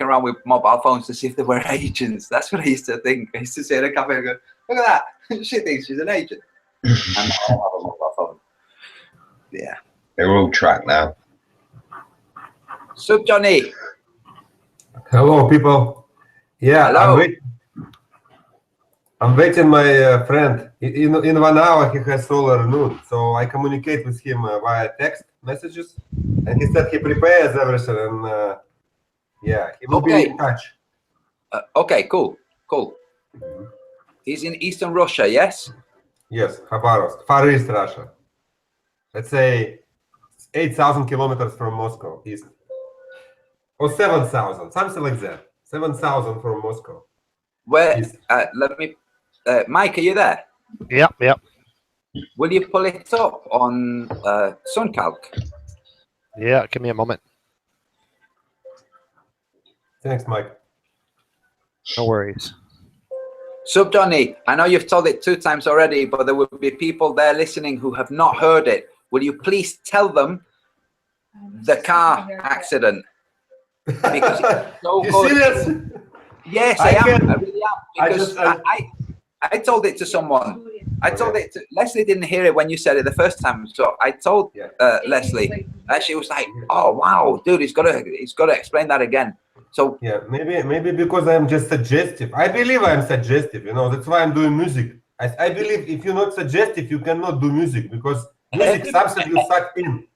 walking around with mobile phones to see if they were agents. That's what I used to think. I used to say in a cafe, I go, look at that. She thinks she's an agent. And I have a mobile phone. Yeah. They're all tracked now. Sup, Johnny? Hello, people. Yeah, hello. I'm waiting my friend. In 1 hour, he has solar noon, so I communicate with him via text messages, and he said he prepares everything, and yeah, he will be in touch. Okay, cool. He's in Eastern Russia, yes? Yes, Khabarovsk, Far East Russia. Let's say 8,000 kilometers from Moscow, east. Or 7,000, something like that. 7,000 from Moscow. Where? Let me. Mike, are you there? Yep. Will you pull it up on SunCalc? Yeah, give me a moment. Thanks, Mike. No worries. Sub Johnny, I know you've told it 2 times already, but there will be people there listening who have not heard it. Will you please tell them the car accident? Because it's so You good. serious? Yes, I am. I really am. Because I told it to someone. I told it to Leslie. Didn't hear it when you said it the first time, so I told Leslie, and she was like, "Oh wow, dude, he's got to explain that again." So yeah, maybe because I'm just suggestive. I believe I'm suggestive. You know, that's why I'm doing music. I believe if you're not suggestive, you cannot do music, because music is something you suck in.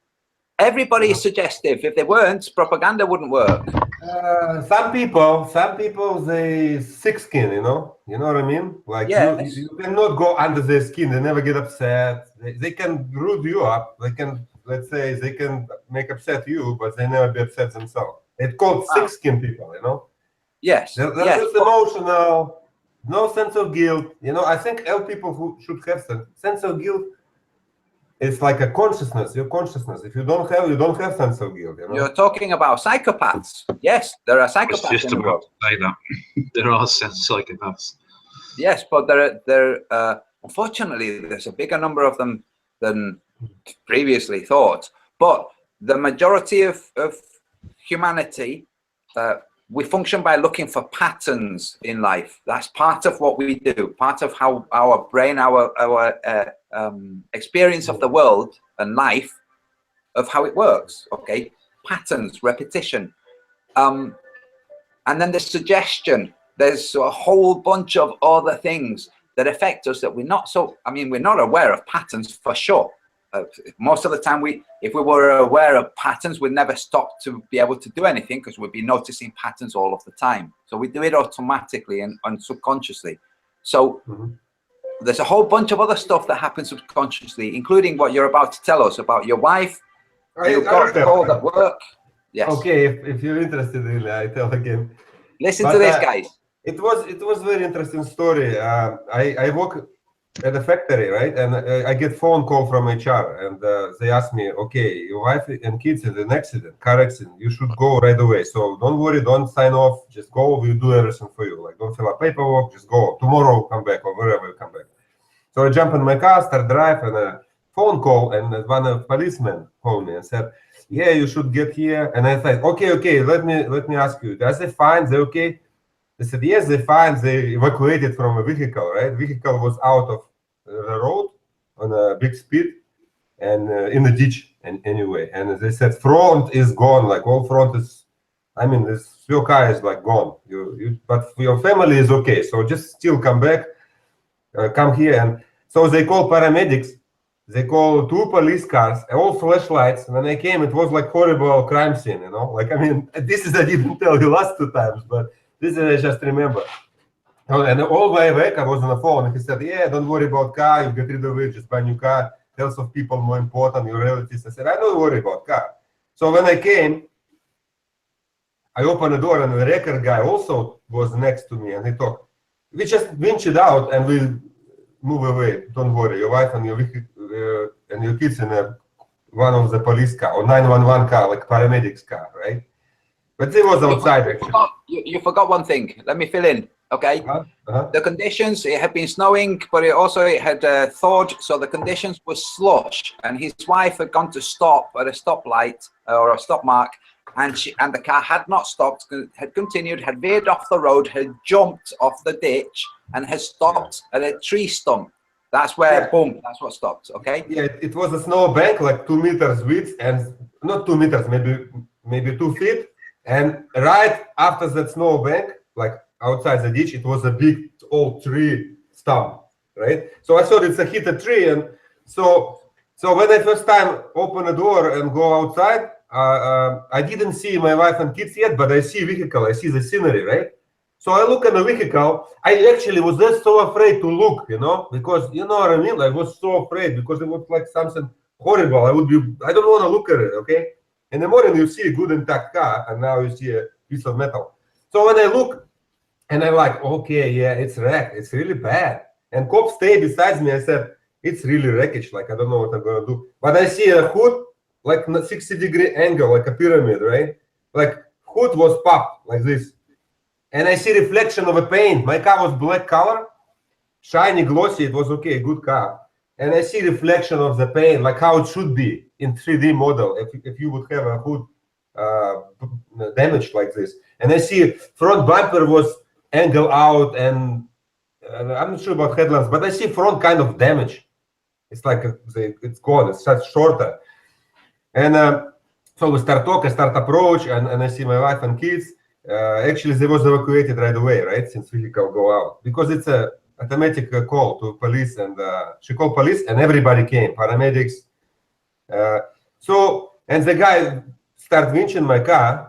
Everybody is suggestive. If they weren't, propaganda wouldn't work. Some people, they thick skin, you know what I mean? Like yes. you cannot go under their skin. They never get upset. They can rude you up. They can, let's say, they can make upset you, but they never be upset themselves. It's called thick skin people, you know? Yes. They're just emotional, no sense of guilt. You know, I think all people who should have sense of guilt. It's like a consciousness, your consciousness. If you don't have sense of guilt. You know? You're talking about psychopaths. Yes, there are psychopaths. I was just about to say that. There are psychopaths. Yes, but there unfortunately, there's a bigger number of them than previously thought. But the majority of humanity, we function by looking for patterns in life. That's part of what we do. Part of how our brain, our experience of the world and life, of how it works. Okay, patterns, repetition, and then the suggestion. There's a whole bunch of other things that affect us that we're not so. I mean, we're not aware of patterns for sure. Most of the time, if we were aware of patterns, we'd never stop to be able to do anything, because we'd be noticing patterns all of the time. So we do it automatically and subconsciously. So there's a whole bunch of other stuff that happens subconsciously, including what you're about to tell us about your wife. You got called at work. Yes. Okay, if you're interested, really, I tell again. Listen to this, guys. It was very interesting story. I work at a factory, right? And I get phone call from HR, and they ask me, okay, your wife and kids in an accident, car accident, you should go right away. So don't worry, don't sign off, just go, we'll do everything for you. Like, don't fill out paperwork, just go. Tomorrow come back, or wherever you come back. So I jump in my car, start drive, and a phone call, and one of policemen called me and said, yeah, you should get here. And I thought, okay, let me ask you, are they fine? They okay? They said, yes, they're fine. They evacuated from a vehicle, right? Vehicle was out of the road on a big speed and in the ditch, and anyway. And they said, front is gone, like all front is, I mean, your car is like gone. But your family is okay. So just still come back, come here. And so they call paramedics. They call 2 police cars, all flashlights. When I came, it was like horrible crime scene, you know? Like, I mean, this is, I didn't tell you last 2 times, but this is, I just remember. And all the way back, I was on the phone, and he said, yeah, don't worry about car, you get rid of it, just buy a new car. Health of people more important, your relatives. I said, I don't worry about car. So when I came, I opened the door, and the record guy also was next to me, and he talked. We just winch it out, and we move away. Don't worry, your wife and your kids in one of the police car, or 911 car, like paramedics car, right? But it was outside, actually. You forgot one thing. Let me fill in, okay? The conditions, it had been snowing, but it had thawed, so the conditions were slush. And his wife had gone to stop at a stoplight or a stop mark, and the car had not stopped, had continued, had veered off the road, had jumped off the ditch, and has stopped at a tree stump. That's where, boom, that's what stopped. Okay. Yeah, it was a snowbank, like 2 meters width, and not 2 meters, maybe 2 feet. And right after that snowbank, like outside the ditch, it was a big old tree stump, right? So I thought it's a hit a tree, and so when I first time open the door and go outside, I didn't see my wife and kids yet, but I see vehicle, I see the scenery, right? So I look at the vehicle. I actually was just so afraid to look, you know, because you know what I mean. I was so afraid because it was like something horrible. I don't want to look at it. Okay. In the morning you see a good intact car, and now you see a piece of metal. So when I look, and I'm like, okay, yeah, it's wrecked. It's really bad. And cop stayed beside me. I said, it's really wreckage. Like I don't know what I'm gonna do. But I see a hood, like 60-degree angle, like a pyramid, right? Like hood was popped like this. And I see reflection of a paint. My car was black color, shiny, glossy. It was okay, good car. And I see reflection of the paint, like how it should be in 3D model if you would have a hood damaged like this. And I see front bumper was angled out, and I'm not sure about headlamps, but I see front kind of damage. It's like it's gone. It's such shorter. And so we start talk. I start approach, and I see my wife and kids. Actually, they was evacuated right away, right? Since vehicle go out, because it's a automatic call to police, and she called police, and everybody came, paramedics. And the guy start winching my car,